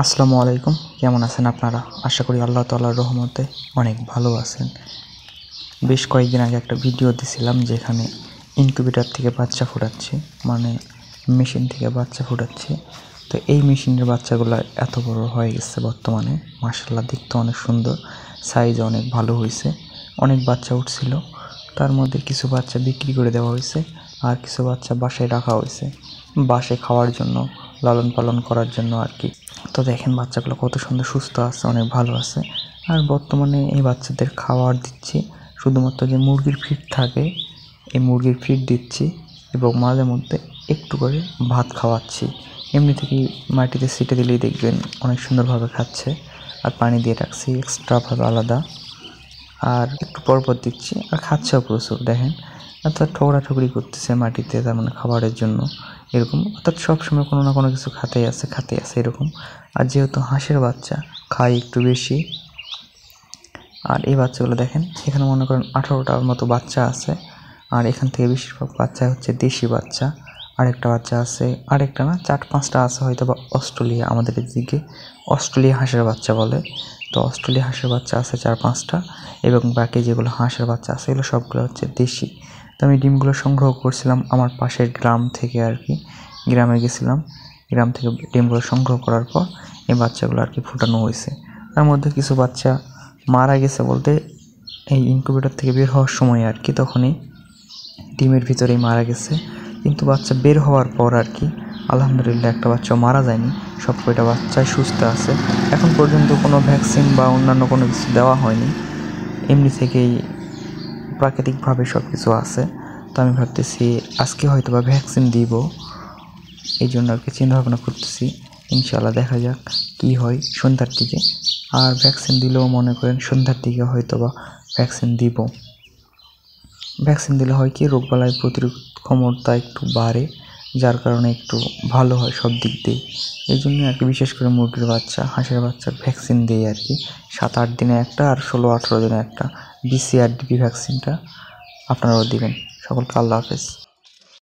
আসসালামু আলাইকুম। কেমন আছেন আপনারা? আশা করি আল্লাহ তাআলার রহমতে অনেক ভালো আছেন। বেশ কয়েকদিন আগে একটা ভিডিও দিছিলাম যেখানে ইনকিউবেটর থেকে বাচ্চা ফোটাচ্ছে, মানে মেশিন থেকে বাচ্চা ফোটাচ্ছে। তো এই মেশিনের বাচ্চাগুলো এত বড় হয়ে গেছে বর্তমানে, মাশাআল্লাহ দেখতে অনেক সুন্দর, সাইজ অনেক ভালো হয়েছে। অনেক বাচ্চা উঠছিল, তার মধ্যে কিছু বাচ্চা বিক্রি করে দেওয়া হয়েছে আর কিছু বাচ্চা বাসায় রাখা হয়েছে, বাসায় খাওয়ার জন্য, লালন পালন করার জন্য আর কি। তো দেখেন বাচ্চাগুলো কত সুন্দর সুস্থ আছে, অনেক ভালো আছে। আর বর্তমানে এই বাচ্চাদের খাবার দিচ্ছি শুধুমাত্র যে মুরগির ফিড থাকে, এই মুরগির ফিড দিচ্ছি এবং মাঝে মধ্যে একটু করে ভাত খাওয়াচ্ছি। এমনি থেকেই মাটিতে ছিটে দিলেই দেখবেন অনেক সুন্দরভাবে খাচ্ছে। আর পানি দিয়ে রাখছি এক্সট্রাভাবে আলাদা, আর একটু পরপর দিচ্ছি আর খাচ্ছেও প্রচুর। দেখেন অর্থাৎ ঠোকরাঠুকরি করতেছে মাটিতে, তার মানে খাবারের জন্য এরকম, অর্থাৎ সবসময় কোনো না কোনো কিছু খাতেই আছে এরকম। আর যেহেতু হাঁসের বাচ্চা খায় একটু বেশি, আর এই বাচ্চাগুলো দেখেন এখানে মনে করেন 18টার মতো বাচ্চা আছে। আর এখান থেকে বেশিরভাগ বাচ্চা হচ্ছে দেশি বাচ্চা। আরেকটা বাচ্চা আছে, আরেকটা না 4-5টা আছে হয়তো বা অস্ট্রেলিয়া, আমাদের এদিকে অস্ট্রেলিয়া হাঁসের বাচ্চা বলে। তো অস্ট্রেলিয়া হাঁসের বাচ্চা আছে 4-5টা, এবং বাকি যেগুলো হাঁসের বাচ্চা আছে এগুলো সবগুলো হচ্ছে দেশি। তো আমি ডিমগুলো সংগ্রহ করছিলাম আমার পাশের গ্রাম থেকে আর কি, গ্রামে গেছিলাম, গ্রাম থেকে ডিমগুলো সংগ্রহ করার পর এই বাচ্চাগুলো আর কি ফোটানো হয়েছে। তার মধ্যে কিছু বাচ্চা মারা গেছে বলতে এই ইনকিউবেটর থেকে বের হওয়ার সময় আর কি, তখনই ডিমের ভিতরেই মারা গেছে। কিন্তু বাচ্চা বের হওয়ার পর আর কি আলহামদুলিল্লাহ একটা বাচ্চাও মারা যায়নি, সব কয়টা বাচ্চাই সুস্থ আছে। এখন পর্যন্ত কোনো ভ্যাকসিন বা অন্যান্য কোনো কিছু দেওয়া হয়নি, এমনি থেকেই প্রাকৃতিকভাবে সব কিছু আছে। তো আমি ভাবতেছি আজকে হয়তো বা ভ্যাকসিন দিব, এই জন্য আর কি চিন্তাভাবনা করতেছি। ইনশাআল্লাহ দেখা যাক কী হয় সন্ধ্যার দিকে। আর ভ্যাকসিন দিলেও মনে করেন সন্ধ্যার দিকে হয়তো বা ভ্যাকসিন দিব। ভ্যাকসিন দিলে হয় কি রোগবালাই প্রতিরোধ ক্ষমতা একটু বাড়ে, যার কারণে একটু ভালো হয় সব দিক দিয়ে। এই জন্য আর কি বিশেষ করে মুরগির বাচ্চা, হাঁসের বাচ্চার ভ্যাকসিন দিই আর কি, 7-8 দিনে একটা আর 16-18 দিনে একটা, BCR/DP ভ্যাকসিনটা আপনারাও দিবেন। সকলকে আল্লাহ হাফেজ।